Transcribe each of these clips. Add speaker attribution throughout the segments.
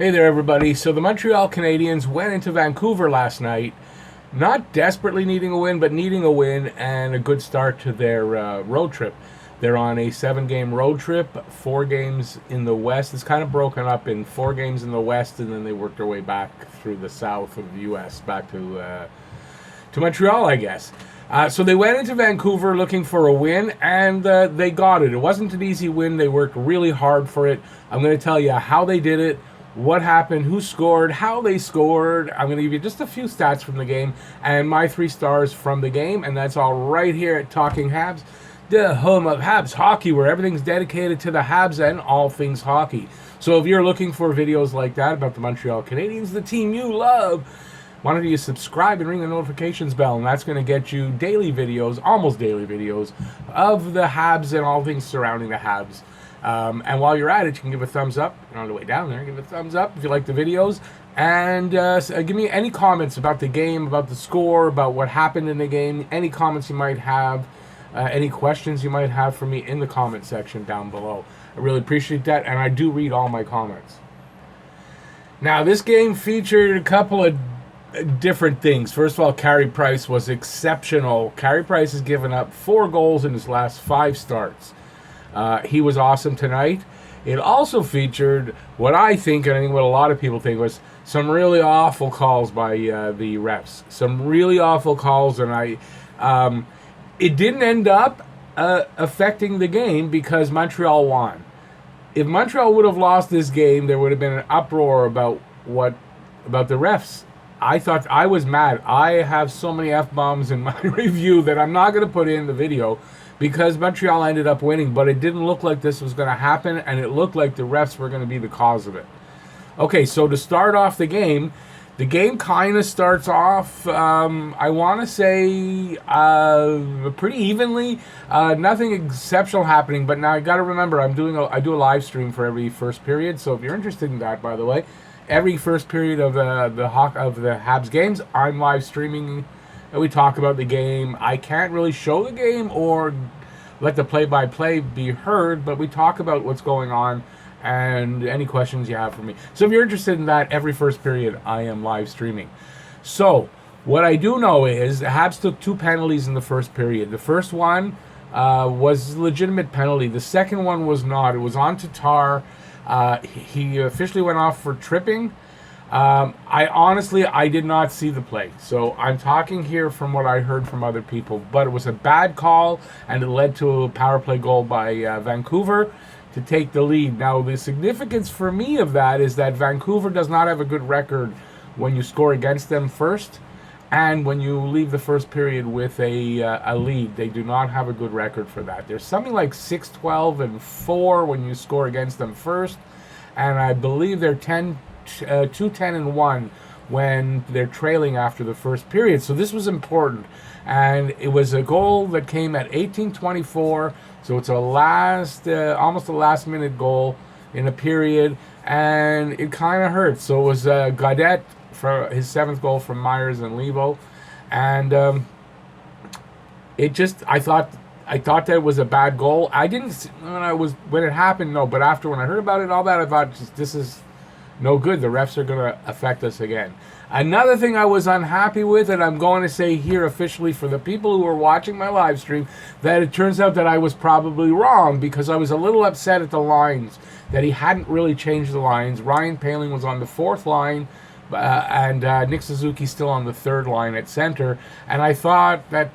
Speaker 1: Hey there, everybody. So the Montreal Canadiens went into Vancouver last night, not desperately needing a win, but needing a win and a good start to their road trip. They're on a 7-game road trip, 4 games in the West. It's kind of broken up in 4 games in the West, and then they work their way back through the south of the U.S., back to Montreal, I guess. So they went into Vancouver looking for a win, and they got it. It wasn't an easy win. They worked really hard for it. I'm going to tell you how they did it, what happened, who scored, how they scored. I'm going to give you just a few stats from the game and my 3 stars from the game, and that's all right here at Talking Habs, the home of Habs hockey, where everything's dedicated to the Habs and all things hockey. So if you're looking for videos like that about the Montreal Canadiens, the team you love, why don't you subscribe and ring the notifications bell, and that's going to get you daily videos, almost daily videos, of the Habs and all things surrounding the Habs. And while you're at it, you can give a thumbs up. And on the way down there, give a thumbs up if you like the videos. And give me any comments about the game, about the score, about what happened in the game. Any comments you might have, any questions you might have for me in the comment section down below. I really appreciate that, and I do read all my comments. Now, this game featured a couple of different things. First of all, Carey Price was exceptional. Carey Price has given up 4 goals in his last 5 starts. He was awesome tonight. It also featured what I think, and I think what a lot of people think, was some really awful calls by the refs. Some really awful calls, and it didn't end up affecting the game because Montreal won. If Montreal would have lost this game, there would have been an uproar about the refs. I thought I was mad. I have so many F-bombs in my review that I'm not going to put in the video, because Montreal ended up winning, but it didn't look like this was going to happen, and it looked like the refs were going to be the cause of it. Okay, so to start off the game kind of starts off, I want to say, pretty evenly. Nothing exceptional happening, but now I got to remember, I do a live stream for every first period, so if you're interested in that, by the way, every first period of the Habs games, I'm live streaming. And we talk about the game. I can't really show the game or let the play-by-play be heard, but we talk about what's going on and any questions you have for me. So if you're interested in that, every first period I am live streaming. So what I do know is the Habs took 2 penalties in the first period. The first one was a legitimate penalty. The second one was not. It was on Tatar. He officially went off for tripping. I did not see the play, so I'm talking here from what I heard from other people, but it was a bad call, and it led to a power play goal by Vancouver to take the lead. Now, the significance for me of that is that Vancouver does not have a good record when you score against them first, and when you leave the first period with a lead. They do not have a good record for that. There's something like 6-12-4 when you score against them first, and I believe they're 2-10-1 when they're trailing after the first period. So this was important, and it was a goal that came at 18:24. So it's almost a last-minute goal in a period, and it kind of hurts. So it was Gaudette for his 7th goal from Myers and Levo, and I thought that it was a bad goal. I didn't when it happened, no, but after when I heard about it, all that, I thought this is no good. The refs are going to affect us again. Another thing I was unhappy with, and I'm going to say here officially for the people who are watching my live stream, that it turns out that I was probably wrong, because I was a little upset at the lines, that he hadn't really changed the lines. Ryan Poehling was on the 4th line, and Nick Suzuki still on the 3rd line at center, and I thought that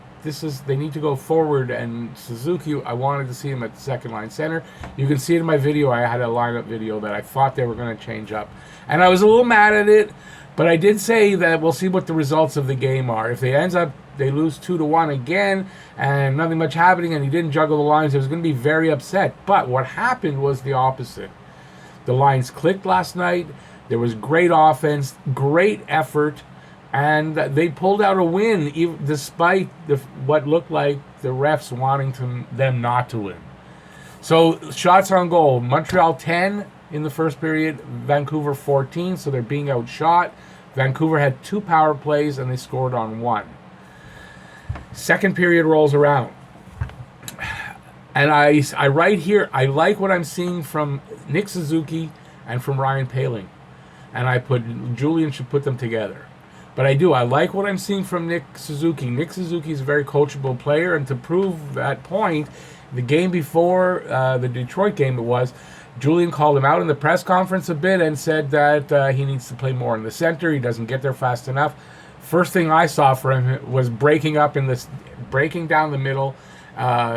Speaker 1: they need to go forward, and Suzuki, I wanted to see him at the 2nd line center. You can see it in my video. I had a lineup video that I thought they were going to change up, and I was a little mad at it, but I did say that we'll see what the results of the game are. If they lose 2-1 again, and nothing much happening, and he didn't juggle the lines, I was going to be very upset. But what happened was the opposite. The lines clicked last night. There was great offense, great effort, and they pulled out a win, even despite what looked like the refs wanting them not to win. So shots on goal: Montreal 10 in the first period, Vancouver 14. So they're being outshot. Vancouver had 2 power plays, and they scored on 1. Second period rolls around, and I write here, I like what I'm seeing from Nick Suzuki and from Ryan Poehling. and I put Julian should put them together. But I do. I like what I'm seeing from Nick Suzuki. Nick Suzuki is a very coachable player, and to prove that point, the game before the Detroit game Julian called him out in the press conference a bit and said that he needs to play more in the center. He doesn't get there fast enough. First thing I saw for him was breaking down the middle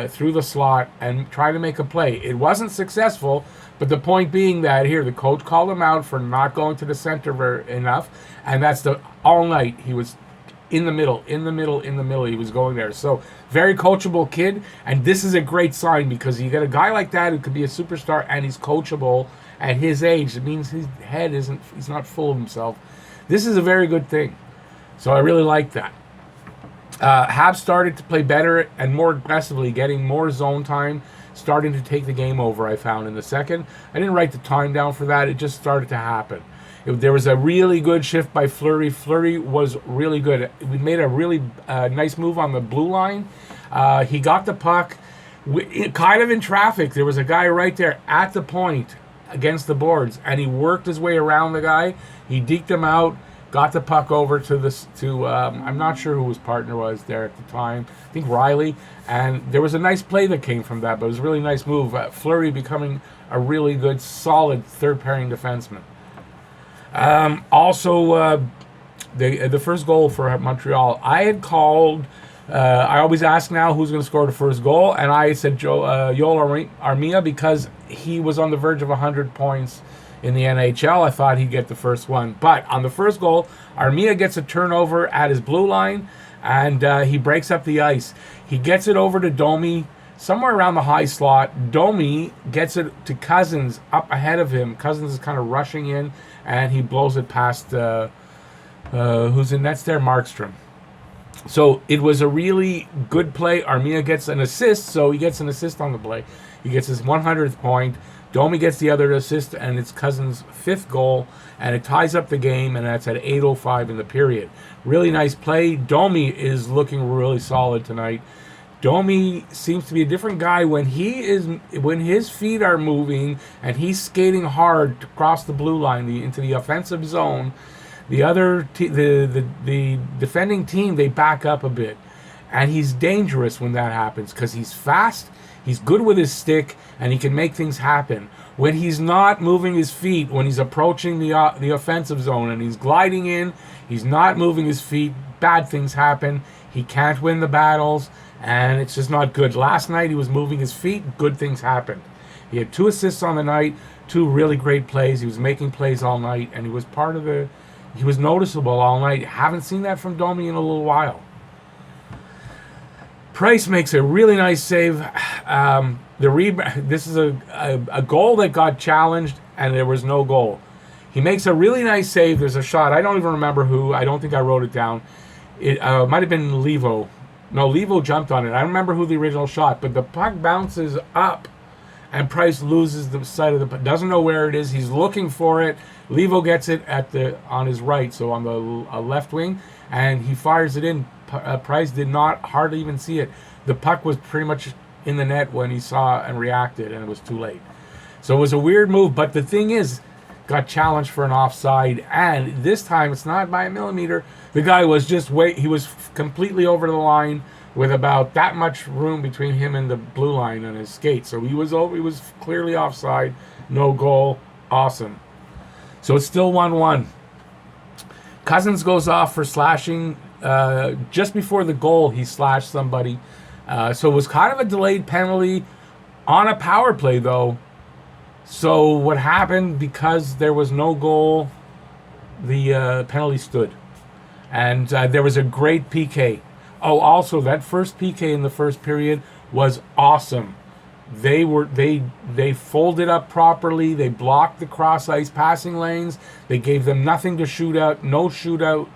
Speaker 1: through the slot and trying to make a play. It wasn't successful, but the point being that here the coach called him out for not going to the center enough, and that's all night he was in the middle. He was going there. So very coachable kid, and this is a great sign because you get a guy like that who could be a superstar and he's coachable at his age. It means his head he's not full of himself. This is a very good thing. So I really like that. Habs started to play better and more aggressively, getting more zone time, starting to take the game over, I found, in the second. I didn't write the time down for that. It just started to happen. There was a really good shift by Fleury. Fleury was really good. We made a really nice move on the blue line. He got the puck kind of in traffic. There was a guy right there at the point against the boards, and he worked his way around the guy. He deked him out, got the puck over to I'm not sure who his partner was there at the time. I think Riley. And there was a nice play that came from that, but it was a really nice move. Fleury becoming a really good, solid third-pairing defenseman. Also, the first goal for Montreal, I had called. I always ask now who's going to score the first goal, and I said Yoel Armia because he was on the verge of 100 points in the NHL. I thought he'd get the first one. But on the first goal, Armia gets a turnover at his blue line, and he breaks up the ice. He gets it over to Domi, somewhere around the high slot. Domi gets it to Cousins up ahead of him. Cousins is kind of rushing in, and he blows it past who's in nets there? Markstrom. So it was a really good play. Armia gets an assist, so he gets an assist on the play. He gets his 100th point. Domi gets the other assist, and it's Cousins' 5th goal, and it ties up the game, and that's at 8:05 in the period. Really nice play. Domi is looking really solid tonight. Domi seems to be a different guy when his feet are moving and he's skating hard to cross the blue line into the offensive zone. The defending team, they back up a bit, and he's dangerous when that happens because he's fast, he's good with his stick, and he can make things happen. When he's not moving his feet, when he's approaching the offensive zone and he's gliding in, he's not moving his feet, bad things happen. He can't win the battles, and it's just not good. Last night he was moving his feet, good things happened. He had 2 assists on the night, 2 really great plays. He was making plays all night, and he was noticeable all night. Haven't seen that from Domi in a little while. Price makes a really nice save. This is a goal that got challenged, and there was no goal. He makes a really nice save. There's a shot. I don't even remember who. I don't think I wrote it down. It might have been Levo. No, Levo jumped on it. I don't remember who the original shot, but the puck bounces up, and Price loses the sight of the puck. Doesn't know where it is. He's looking for it. Levo gets it on his right, so on the left wing, and he fires it in. Price did not hardly even see it. The puck was pretty much in the net when he saw and reacted, and it was too late. So it was a weird move, but the thing is, got challenged for an offside, and this time it's not by a millimeter. The guy was he was completely over the line with about that much room between him and the blue line on his skate. So he was clearly offside, no goal, awesome. So it's still 1-1. Cousins goes off for slashing. Just before the goal, he slashed somebody. So it was kind of a delayed penalty on a power play, though. So what happened, because there was no goal, the penalty stood. And there was a great PK. Oh, also, that first PK in the first period was awesome. They folded up properly. They blocked the cross ice passing lanes. They gave them nothing to shoot at. No shooting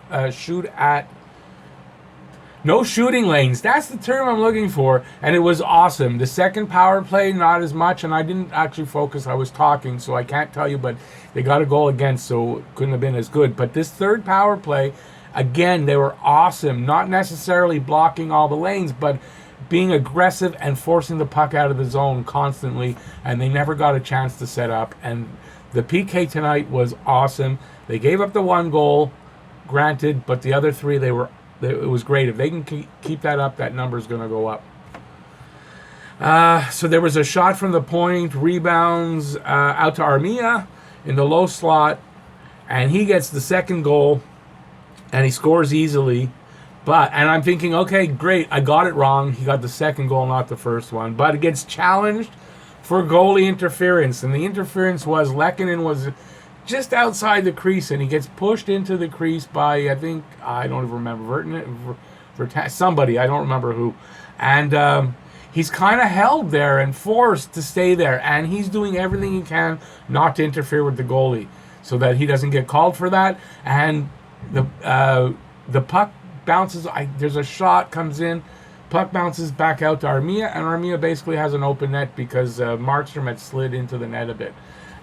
Speaker 1: lanes. That's the term I'm looking for. And it was awesome. The second power play, not as much. And I didn't actually focus. I was talking, so I can't tell you. But they got a goal against, so it couldn't have been as good. But this third power play, again, they were awesome. Not necessarily blocking all the lanes, but being aggressive and forcing the puck out of the zone constantly, and they never got a chance to set up. And The PK tonight was awesome. They gave up the one goal, granted, but the other three, it was great. If they can keep that up, that number is going to go up. So there was a shot from the point, rebounds out to Armia in the low slot, and he gets the second goal, and he scores easily. And I'm thinking, okay, great, I got it wrong. He got the second goal, not the first one. But it gets challenged for goalie interference, and the interference was Lehkonen was just outside the crease, and he gets pushed into the crease by, I don't even remember, somebody, I don't remember who. And he's kind of held there and forced to stay there, and he's doing everything he can not to interfere with the goalie so that he doesn't get called for that. And the puck bounces, there's a shot, comes in, puck bounces back out to Armia, and Armia basically has an open net because Markstrom had slid into the net a bit.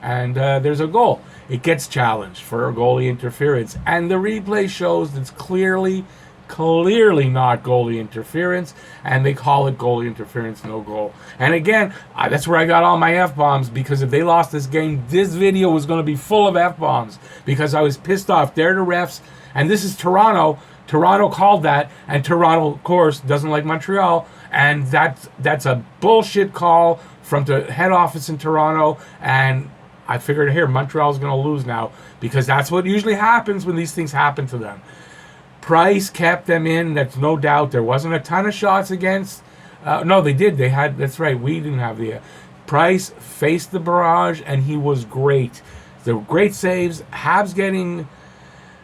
Speaker 1: And there's a goal. It gets challenged for a goalie interference. And the replay shows it's clearly not goalie interference, and they call it goalie interference, no goal. And again, that's where I got all my F-bombs, because if they lost this game, this video was going to be full of F-bombs, because I was pissed off. They're the refs, and this is Toronto. Toronto called that, and Toronto, of course, doesn't like Montreal, and that's a bullshit call from the head office in Toronto, and I figured here, Montreal's going to lose now, because that's what usually happens when these things happen to them. Price kept them in, that's no doubt. There wasn't a ton of shots against. No, they did. They had, that's right, we didn't have the. Price faced the barrage, and he was great. There were great saves. Habs getting,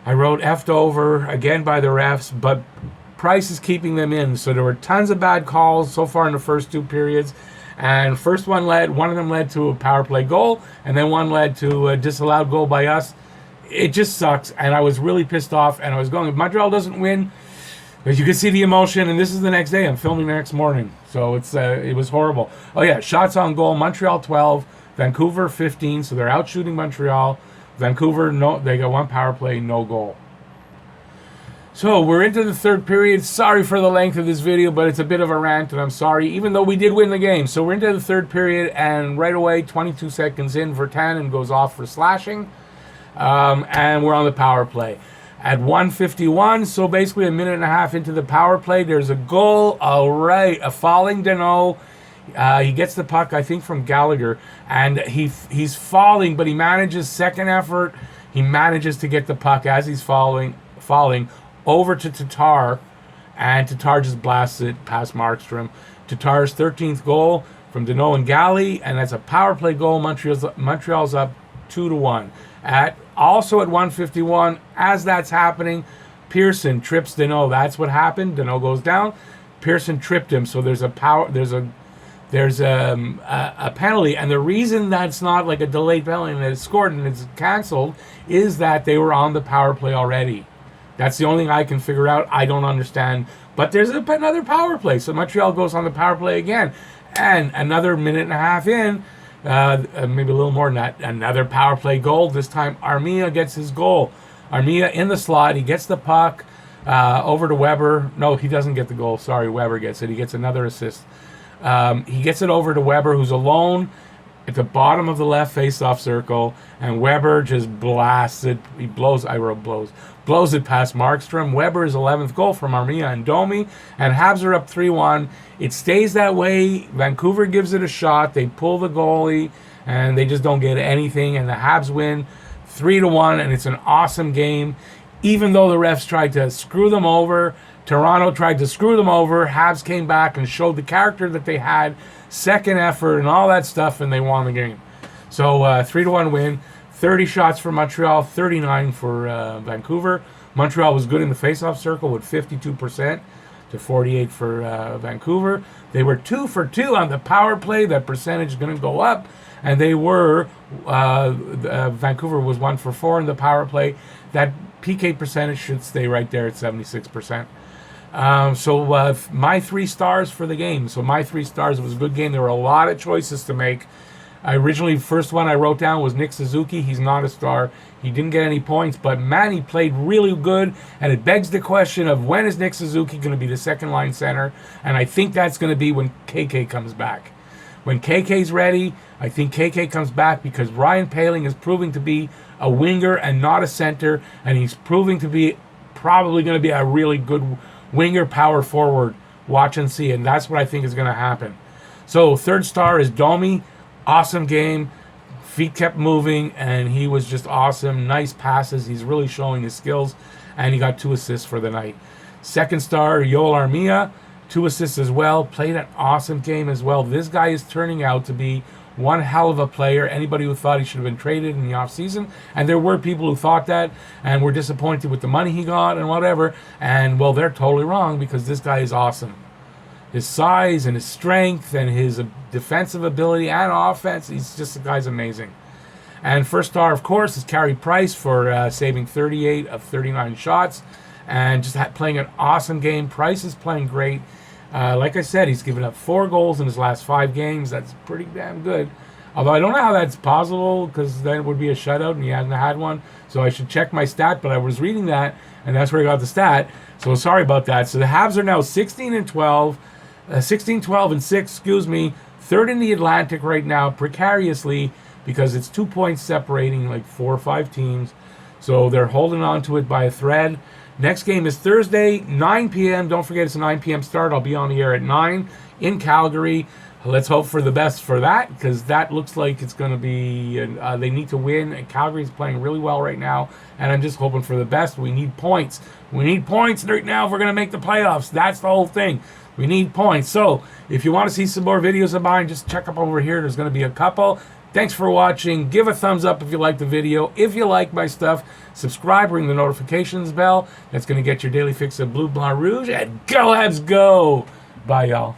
Speaker 1: I wrote, effed over again by the refs, but Price is keeping them in. So there were tons of bad calls so far in the first two periods. And one of them led to a power play goal, and then one led to a disallowed goal by us. It just sucks, and I was really pissed off, and I was going, if Montreal doesn't win, as you can see the emotion, and this is the next day, I'm filming the next morning, so it was horrible. Oh yeah, shots on goal, Montreal 12, Vancouver 15, so they're out shooting Montreal. Vancouver, no, they got one power play, no goal. So we're into the third period. Sorry for the length of this video, but it's a bit of a rant, and I'm sorry, even though we did win the game. So we're into the third period, and right away, 22 seconds in, Virtanen goes off for slashing. And we're on the power play. At 1:51, so basically a minute and a half into the power play, there's a goal. All right, a falling Danault. He gets the puck, I think, from Gallagher, and he's falling, but he manages, second effort, he manages to get the puck as he's falling over to Tatar, and Tatar just blasts it past Markstrom. Tatar's 13th goal from Danault and Galley, and that's a power play goal. Montreal's up 2-1. Also at 1:51, as that's happening, Pearson trips Danault. That's what happened. Danault goes down. Pearson tripped him. So there's a penalty, and the reason that's not like a delayed penalty and it's scored and it's canceled is that they were on the power play already. That's the only thing I can figure out. I don't understand. But there's another power play, so Montreal goes on the power play again, and another minute and a half in. Maybe a little more than that. Another power play goal. This time Armia gets his goal. Armia in the slot. He gets the puck over to Weber. No, he doesn't get the goal. Sorry, Weber gets it. He gets another assist. He gets it over to Weber, who's alone at the bottom of the left face-off circle, and Weber just blasts it. He blows it past Markstrom. Weber's 11th goal from Armia and Domi, and Habs are up 3-1. It stays that way. Vancouver gives it a shot. They pull the goalie, and they just don't get anything, and the Habs win 3-1, and it's an awesome game. Even though the refs tried to screw them over, Toronto tried to screw them over, Habs came back and showed the character that they had, second effort and all that stuff, and they won the game. So 3-1 win, 30 shots for Montreal, 39 for Vancouver. Montreal was good in the face-off circle with 52% to 48 for Vancouver. They were 2 for 2 on the power play. That percentage is going to go up. And they were, Vancouver was 1 for 4 in the power play. That PK percentage should stay right there at 76%. So my 3 stars for the game. So my 3 stars, it was a good game. There were a lot of choices to make. First one I wrote down was Nick Suzuki. He's not a star. He didn't get any points, but man, he played really good, and it begs the question of when is Nick Suzuki going to be the second line center, and I think that's going to be when KK comes back. When KK's ready, I think KK comes back because Ryan Poehling is proving to be a winger and not a center, and he's proving to be probably going to be a really good winger power forward. Watch and see, and that's what I think is going to happen. So third star is Domi. Awesome game. Feet kept moving, and he was just awesome. Nice passes. He's really showing his skills, and he got 2 assists for the night. Second star, Yoel Armia, 2 assists as well. Played an awesome game as well. This guy is turning out to be one hell of a player. Anybody who thought he should have been traded in the offseason, and there were people who thought that and were disappointed with the money he got and whatever, and well, they're totally wrong because this guy is awesome. His size and his strength and his defensive ability and offense, the guy's amazing. And first star, of course, is Carey Price for saving 38 of 39 shots and just playing an awesome game. Price is playing great. Like I said, he's given up 4 goals in his last 5 games. That's pretty damn good. Although I don't know how that's possible because then it would be a shutout and he hasn't had one. So I should check my stat, but I was reading that and that's where I got the stat. So sorry about that. So the Habs are now 16-12. 16-12-6, third in the Atlantic right now, precariously, because it's 2 points separating like 4 or 5 teams. So they're holding on to it by a thread. Next game is Thursday, 9 p.m. Don't forget it's a 9 p.m. start. I'll be on the air at 9 in Calgary. Let's hope for the best for that, because that looks like it's going to be, they need to win, and Calgary's playing really well right now, and I'm just hoping for the best. We need points. We need points right now if we're going to make the playoffs. That's the whole thing. We need points. So if you want to see some more videos of mine, just check up over here. There's going to be a couple. Thanks for watching. Give a thumbs up if you like the video. If you like my stuff, subscribe, ring the notifications bell. That's going to get your daily fix of Blue, Blanc, Rouge. And go Habs, go! Bye, y'all.